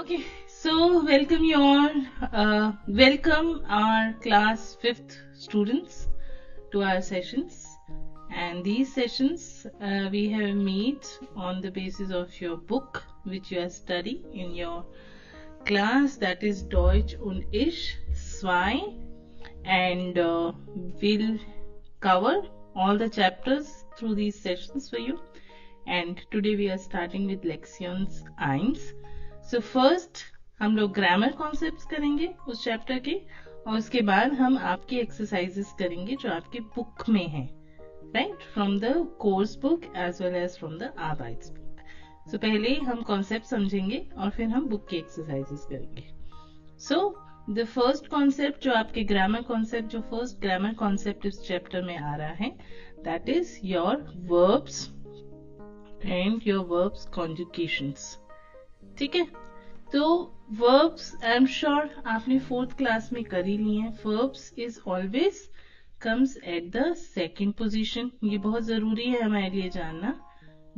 Okay, so welcome you all. Welcome our class 5th students to our sessions. And these sessions we have made on the basis of your book which you are studying in your class, that is Deutsch und Ich 2, and we'll cover all the chapters through these sessions for you. And today we are starting with Lektions 1. So first हम लोग grammar concepts करेंगे उस chapter के, और उसके बाद हम आपकी एक्सरसाइजेस करेंगे जो आपके बुक में है, right, from the course book as well as from the Arbeitsbuch. So पहले हम कॉन्सेप्ट समझेंगे और फिर हम बुक की एक्सरसाइजेस करेंगे. सो द फर्स्ट कॉन्सेप्ट जो आपके ग्रामर कॉन्सेप्ट, जो फर्स्ट ग्रामर कॉन्सेप्ट इस चैप्टर में आ रहा है, that is your verbs and your verbs conjugations. ठीक है, तो वर्ब्स आई एम श्योर आपने 4th क्लास में कर ही लिए हैं. Verbs is always comes at the second position. ये बहुत जरूरी है हमारे लिए जानना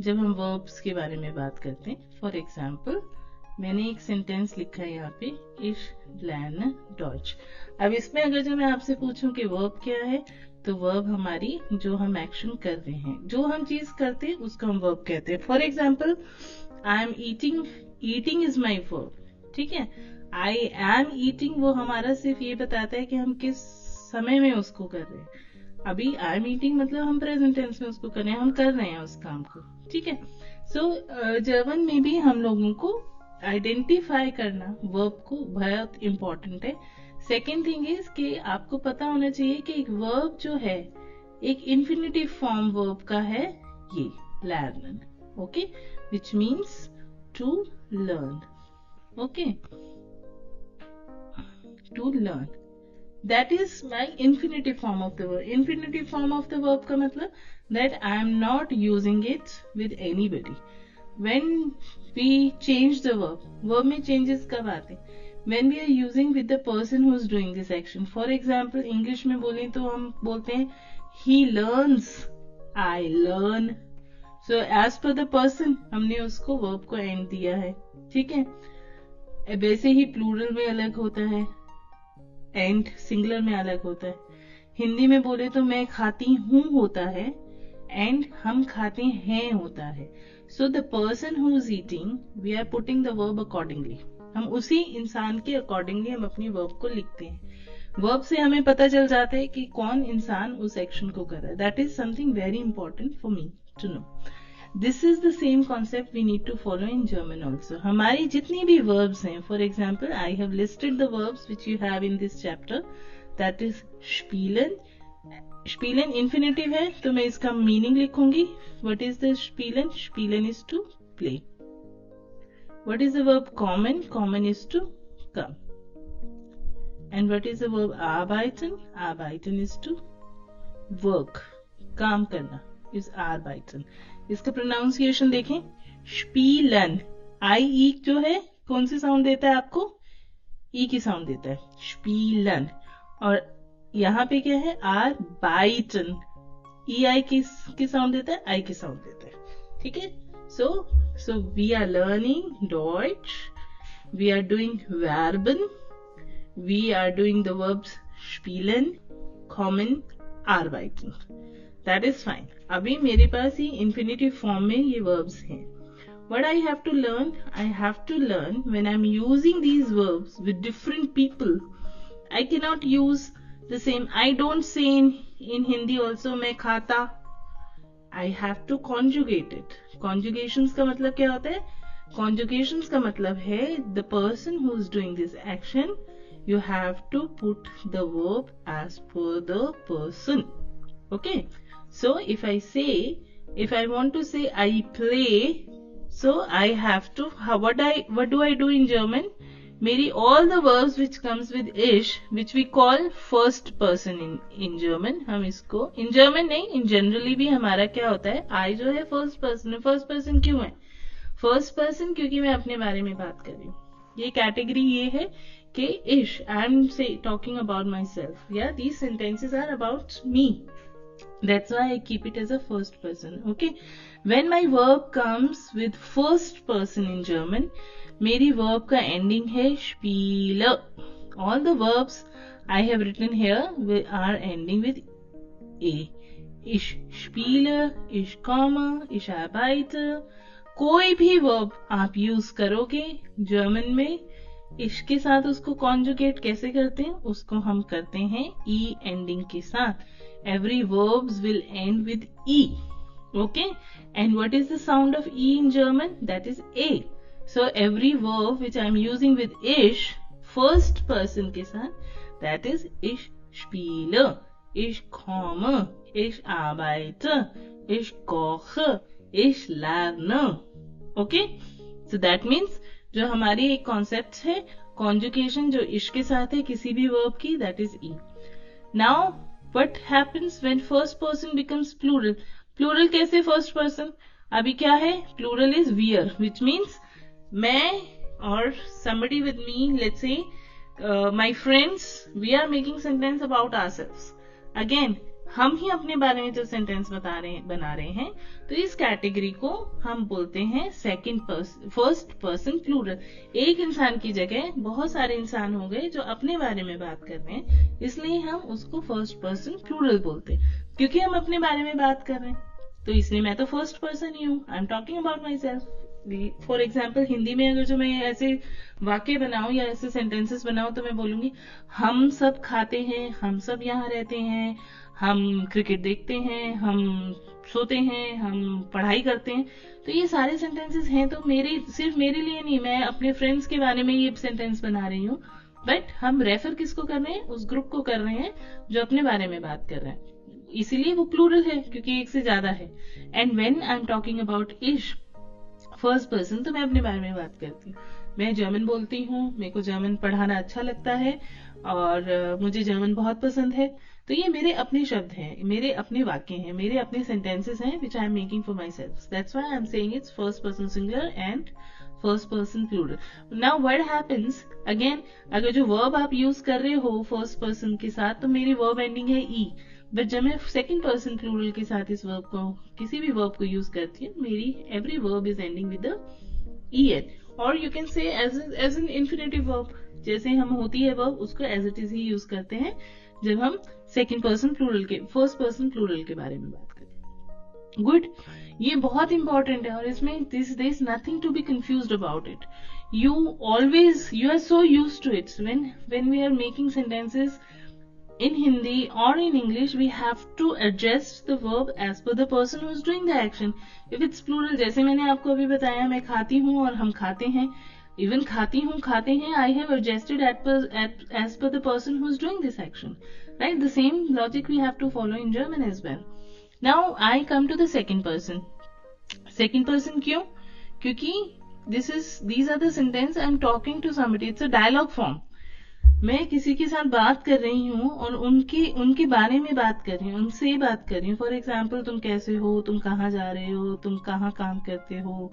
जब हम वर्ब्स के बारे में बात करते हैं. फॉर एग्जाम्पल मैंने एक सेंटेंस लिखा है यहाँ पे, Ich lerne Deutsch. अब इसमें अगर जो मैं आपसे पूछूं कि वर्ब क्या है, तो वर्ब हमारी जो हम एक्शन कर रहे हैं, जो हम चीज करते हैं उसको हम वर्ब कहते हैं. For example I am eating, eating is my verb. ठीक है, आई एम ईटिंग वो हमारा सिर्फ ये बताता है कि हम किस समय में उसको कर रहे हैं. अभी आई एम ईटिंग मतलब हम प्रेजेंट टेंस में उसको कर रहे हैं, हम कर रहे हैं उस काम को. ठीक है, सो जर्मन में भी हम लोगों को आइडेंटिफाई करना वर्ब को बहुत इंपॉर्टेंट है. सेकेंड थिंग इज कि आपको पता होना चाहिए कि एक वर्ब जो है एक इन्फिनिटिव फॉर्म वर्ब का है, ये lernen. Okay, which means to learn. Okay, to learn. That is my infinitive form of the verb. Infinitive form of the verb का मतलब that I am not using it with anybody. When we change the verb, verb में changes कब आते हैं? When we are using with the person who is doing this action. For example, English में बोलें तो हम बोलते हैं he learns, I learn. So as per the person हमने उसको verb को end दिया है. ठीक है, वैसे ही प्लूरल में अलग होता है एंड सिंगुलर में अलग होता है. हिंदी में बोले तो मैं खाती हूँ होता है एंड हम खाते हैं होता है. So the person who is eating, we are putting the verb accordingly. हम उसी इंसान के अकॉर्डिंगली हम अपनी वर्ब को लिखते हैं. वर्ब से हमें पता चल जाता है कि कौन इंसान उस एक्शन को कर रहा है. That is something very important for me to know. This is the same concept we need to follow in German also. हमारी जितनी भी verbs हैं, for example, I have listed the verbs which you have in this chapter. That is spielen. Spielen infinitive है, तो मैं इसका meaning लिखूंगी. What is the spielen? Spielen is to play. What is the verb kommen? Kommen is to come. And what is the verb arbeiten? Arbeiten is to work. काम करना is arbeiten. इसका pronunciation देखें, स्पीलन. आई ई जो है कौन सी sound देता है आपको? ई की साउंड देता है, स्पीलन. और यहाँ पे क्या है? आर बाइटन. ई आई की साउंड देता है, आई की साउंड देता है. ठीक है, so we are learning Deutsch, we are doing वर्बन, we are doing the verbs स्पीलन, कॉमन, आर्बाइटन. That is fine. अभी मेरे पास ही इन्फिनिटिव फॉर्म में ये वर्ब्स हैं. What I have to learn? I have to learn when I'm using these verbs with different people. I cannot use the same. I don't say in Hindi also मैं खाता. I have to conjugate it. Conjugations का मतलब क्या होता है? Conjugations का मतलब है the person who is doing this action, you have to put the verb as per the person. Okay. So if I say, if I want to say I play, so I have to, what do I do in German? मेरी all the verbs which comes with ish, which we call first person in German, हम इसको in German नहीं, in generally भी हमारा क्या होता है? I जो है first person है. first person क्यों है? first person क्योंकि मैं अपने बारे में बात कर रही हूँ. ये कैटेगरी ये है कि ish, I am say talking about myself. Yeah, these sentences are about me. That's why I keep it as a first person. Okay. When my verb comes with first person in German, मेरी verb का ending है spiele. All the verbs I have written here are ending with a. Ich spiele, ich komme, ich arbeite. कोई भी verb आप use करोगे German में, इसके साथ उसको कॉन्जुगेट कैसे करते हैं, उसको हम करते हैं ई एंडिंग के साथ. Every verbs will end with e. Okay, and what is the sound of e in German? That is a. So every verb which I am using with ich, first person के साथ, that is ich spiele, ich komme, ich arbeite, ich koche, ich lerne. Okay, so that means जो हमारी एक concept है conjugation जो इश के साथ है किसी भी वर्ब की, that is E. Now what happens when first person becomes plural. Plural कैसे फर्स्ट पर्सन? अभी क्या है, प्लूरल इज वियर, विच मीन्स मैं और somebody with me, let's say my friends, we are making sentence about ourselves. Again, हम ही अपने बारे में जो सेंटेंस बना रहे हैं, तो इस कैटेगरी को हम बोलते हैं फर्स्ट पर्सन प्लूरल. एक इंसान की जगह बहुत सारे इंसान हो गए जो अपने बारे में बात कर रहे हैं, इसलिए हम उसको फर्स्ट पर्सन प्लूरल बोलते हैं, क्योंकि हम अपने बारे में बात कर रहे हैं. तो इसलिए मैं तो फर्स्ट पर्सन ही हूँ, आई am talking about my self. For example Hindi में अगर जो मैं ऐसे वाक्य बनाऊं या ऐसे सेंटेंसेस बनाऊं तो मैं बोलूंगी हम सब खाते हैं, हम सब यहाँ रहते हैं, हम क्रिकेट देखते हैं, हम सोते हैं, हम पढ़ाई करते हैं. तो ये सारे सेंटेंसेस हैं, तो सिर्फ मेरे लिए नहीं, मैं अपने फ्रेंड्स के बारे में ये सेंटेंस बना रही हूँ, बट हम रेफर किसको कर रहे हैं, उस ग्रुप को कर रहे हैं जो अपने बारे में बात कर रहे हैं, इसीलिए वो प्लूरल है क्योंकि एक से ज्यादा है. And when I am talking about इश फर्स्ट पर्सन, तो मैं अपने बारे में बात करती हूँ. मैं जर्मन बोलती हूँ, मेरे को जर्मन पढ़ाना अच्छा लगता है और मुझे जर्मन बहुत पसंद है. तो ये मेरे अपने शब्द हैं, मेरे अपने वाक्य हैं, मेरे अपने सेंटेंसेस हैं which I am making for myself. That's why I am saying it's first person singular and first person plural. Now what happens again, अगर जो वर्ब आप यूज कर रहे हो फर्स्ट पर्सन के साथ, तो मेरी वर्ब एंडिंग है ई. बट जब मैं सेकेंड पर्सन प्लूरल के साथ इस वर्ब को, किसी भी वर्ब को यूज करती हूँ, मेरी every verb is ending with the E N. और you can say as an infinitive verb, जैसे हम होती है वर्ब उसको एज इट इज ही यूज करते हैं जब हम सेकेंड पर्सन प्लूरल के, फर्स्ट पर्सन प्लूरल के बारे में बात करें. गुड, ये बहुत इंपॉर्टेंट है और इसमें there is nothing to be confused about it. You are so used to it. When we are making sentences in Hindi or in English, we have to adjust the verb as per the person who is doing the action. If it's plural, जैसे मैंने आपको अभी बताया, मैं खाती हूँ और हम खाते हैं, even खाती हूँ खाते हैं, I have adjusted as per the person who is doing this action, right? The same logic we have to follow in German as well. Now I come to the second person. Second person क्यों? क्योंकि these are the sentence I am talking to somebody. It's a dialogue form. मैं किसी के साथ बात कर रही हूँ और उनके बारे में बात कर रही हूँ, उनसे बात कर रही हूँ. फॉर एग्जाम्पल, तुम कैसे हो, तुम कहाँ जा रहे हो, तुम कहाँ काम करते हो,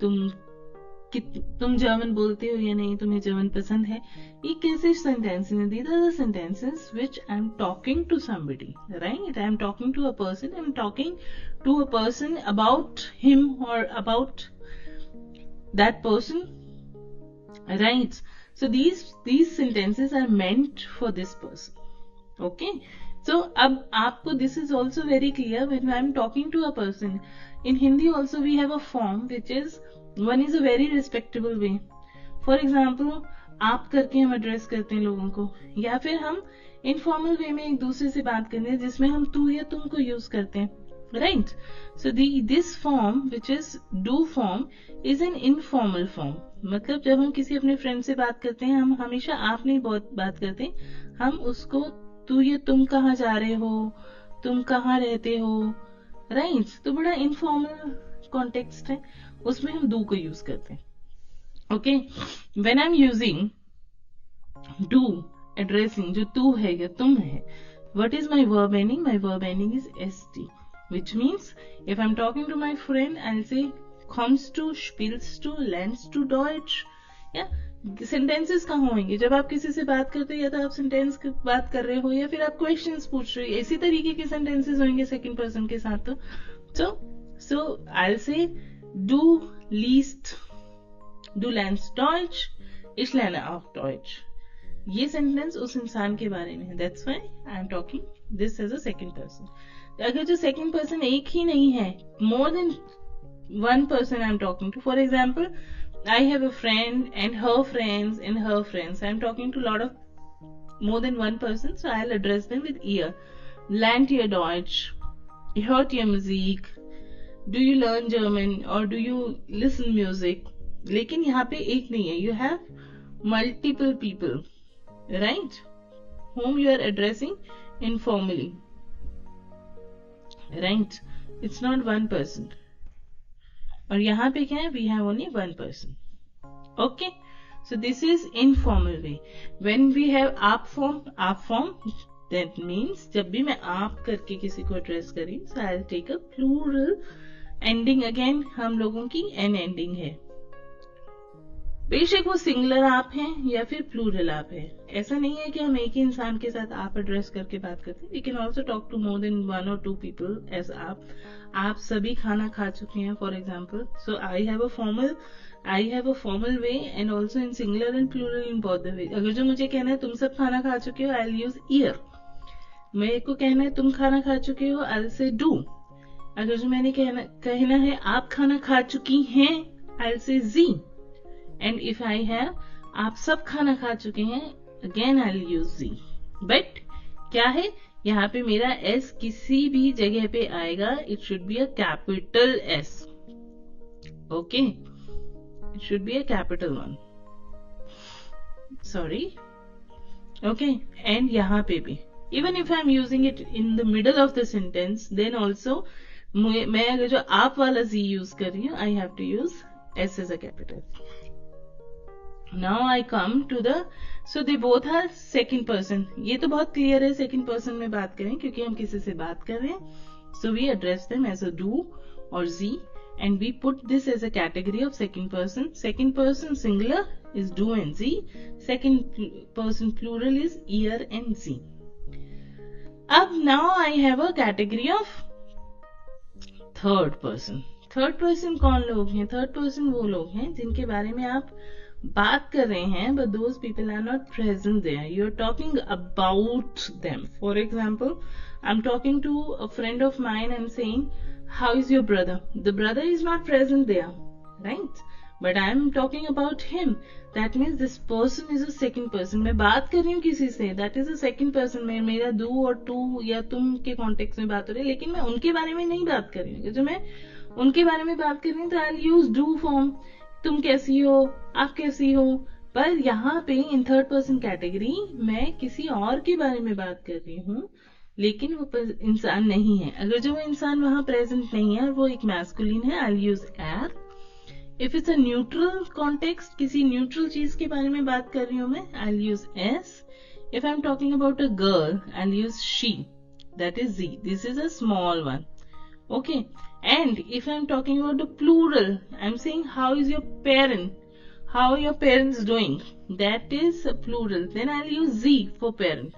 तुम जर्मन बोलते हो या नहीं, तुम्हें जर्मन पसंद है. ये कैसे सेंटेंसेस हैं? These are the sentences which I am talking to somebody, right? I am talking to a person, I am talking to a person about him और about that person, right? So these sentences are meant for this person. Okay. So अब आपको this is also very clear when I am talking to a person. In Hindi also we have a form which is one is a very respectable way. For example, आप करके हम address करते हैं लोगों को, या फिर हम informal way में एक दूसरे से बात करते हैं जिसमें हम तू या तुम को यूज करते हैं, right? So this form which is do form is an informal form. मतलब जब हम किसी अपने फ्रेंड से बात करते हैं, हम हमेशा आप नहीं बात करते, हम उसको तू या तुम कहाँ जा रहे हो, तुम कहाँ रहते हो, राइट? तो बड़ा इनफॉर्मल कॉन्टेक्स्ट है, उसमें हम डू को यूज करते हैं. Okay, when I am using do addressing जो तू है या तुम है, what is my verb ending? My verb ending is st, which means if I'm talking to my friend, I'll say kommst du, spielst du, lernst du Deutsch? Yeah, sentences कहाँ होंगे? जब आप किसी से बात करते हो या तो आप सेंटेंस की बात कर रहे हो या फिर आप क्वेश्चंस पूछ रहे हो, इसी तरीके के सेंटेंसेस होंगे सेकंड पर्सन के साथ। तो so I'll say du liest, du lernst Deutsch, ich lerne auch Deutsch। ये सेंटेंस उस इंसान के बारे में है, that's why I am talking this as a second person. अगर जो सेकंड पर्सन एक ही नहीं है, more than one person I'm talking to, for example I have a friend and her friends and her friends, I'm talking to a lot of more than one person, so I'll address them with ihr, lernt ihr Deutsch, hört ihr Musik, do you learn German or do you listen music। लेकिन यहाँ पे एक नहीं है, you have multiple people, right, whom you are addressing informally, right, it's not one person। और यहाँ पे क्या है, we have only one person. Okay, so this is informal way. When we have आप फॉर्म दैट मीन्स जब भी मैं आप करके किसी को एड्रेस करी, so I will take a plural ending. Again हम लोगों की एन एंडिंग है, बेशक वो सिंगुलर आप हैं या फिर प्लूरल आप है। ऐसा नहीं है कि हम एक ही इंसान के साथ आप एड्रेस करके बात करते हैं। We can also talk to more than one और टू पीपल एज आप सभी खाना खा चुके हैं for example. So I have a formal way and also in singular and plural in both the way. अगर जो मुझे कहना है तुम सब खाना खा चुके हो, आई विल यूज ईयर। मेरे को कहना है तुम खाना खा चुके हो, आई विल से डू। अगर जो मैंने कहना है आप खाना खा चुकी हैं, आई विल से जी। एंड इफ आई हैव आप सब खाना खा चुके हैं, अगेन आई विल यूज जी। बट क्या है, यहाँ पे मेरा एस किसी भी जगह पे आएगा, it should be a capital S. Okay, it should be a capital one, sorry. Okay, and यहाँ पे भी even if I am using it in the middle of the sentence, then also मैं अगर जो आप वाला जी यूज कर रही हूँ, I have to use S as a capital. Now I come to the, so they both are second person। ये तो बहुत क्लियर है, सेकंड पर्सन में बात करें क्योंकि हम किसी से बात कर रहे हैं। So we address them as a do or z and we put this as a category of second person। Second person singular is do and z, second person plural is ear and z। अब now I have a category of third person। Third person कौन लोग हैं? Third person वो लोग हैं जिनके बारे में आप बात कर रहे हैं, but those people are not present there, you're talking about them। For example, I'm talking to a friend of mine and saying how is your brother, the brother is not present there, right, but I'm talking about him, that means this person is a second person। मैं बात कर रही हूँ किसी से, that is a second person। मेरा do और to या तुम के कॉन्टेक्स्ट में बात हो रही है, लेकिन मैं उनके बारे में नहीं बात कर रही हूँ। जो मैं उनके बारे में बात कर रही हूँ तो आई यूज डू फॉर्म, तुम कैसी हो, आप कैसी हो। पर यहाँ पे इन थर्ड पर्सन कैटेगरी मैं किसी और के बारे में बात कर रही हूँ, लेकिन वो इंसान नहीं है। अगर जो वो इंसान वहां प्रेजेंट नहीं है और वो एक मैस्कुलिन है, आई यूज एर। If it's a neutral context, किसी न्यूट्रल चीज के बारे में बात कर रही हूँ मैं, आई यूज एस। If I am talking about a girl, I use शी, दैट इज जी, this is a small one. Okay, and if I'm talking about the plural, I'm saying how is your parent, how are your parents doing, that is a plural, then I'll use Z for parent।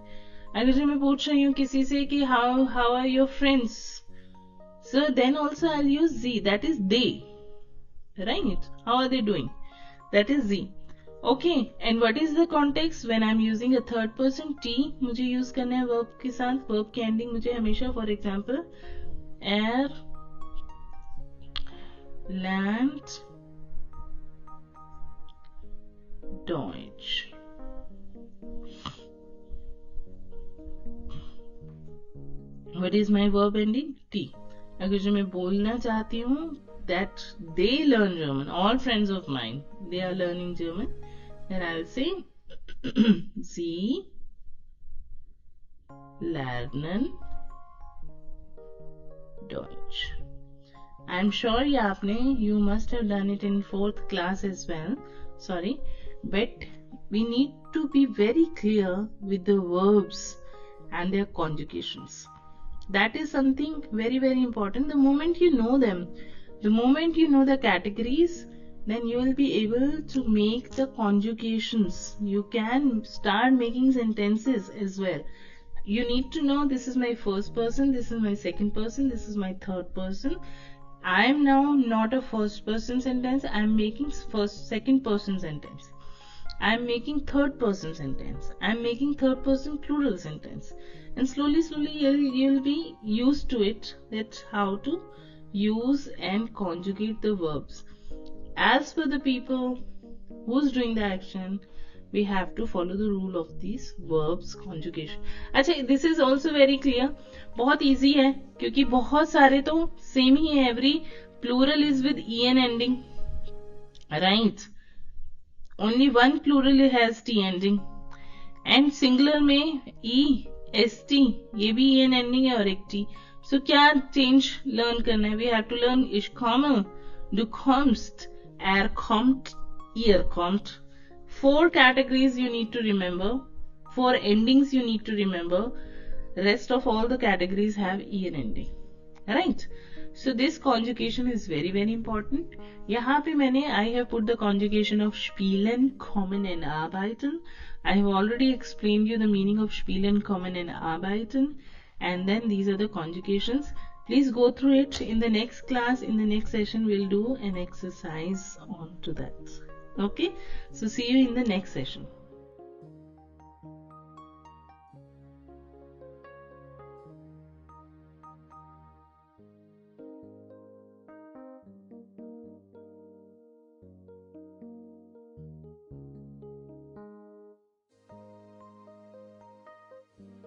अगर जो मैं पूछ रही हूँ किसी से कि how are your friends, so then also I'll use Z, that is they, right, how are they doing, that is Z। Okay, and what is the context when I'm using a third person? T मुझे use करना है verb के साथ, verb के ending मुझे हमेशा, for example, lernt Deutsch। What is my verb ending? T। अगर जो मैं बोलना चाहती हूँ that they learn German, all friends of mine, they are learning German, then I'll say sie lernen Deutsch। I'm sure ये आपने, you must have done it in 4th class as well, sorry, but we need to be very clear with the verbs and their conjugations। That is something very very important। The moment you know them, the moment you know the categories, then you will be able to make the conjugations. You can start making sentences as well. You need to know this is my first person, this is my second person, this is my third person. I am now not a first person sentence, I am making second person sentence. I am making third person sentence. I am making third person plural sentence. And slowly you'll be used to it, that how to use and conjugate the verbs. As per the people who's doing the action, we have to follow the rule of these verbs conjugation. अच्छा, this is also very clear. बहुत easy है क्योंकि बहुत सारे तो same ही है. Every plural is with en ending, right? Only one plural has t ending, and singular में e, st ये भी en ending है और एक t. So क्या change learn करना है? We have to learn ich komme, du kommst, kommt, ihr kommt. 4 categories you need to remember. 4 endings you need to remember. Rest of all the categories have en ending. Right? So this conjugation is very important. यहाँ पे मैंने I have put the conjugation of spielen, kommen and arbeiten. I have already explained you the meaning of spielen, kommen and arbeiten. And then these are the conjugations. Please go through it. In the next class, in the next session, we'll do an exercise on to that. Okay? So see you in the next session.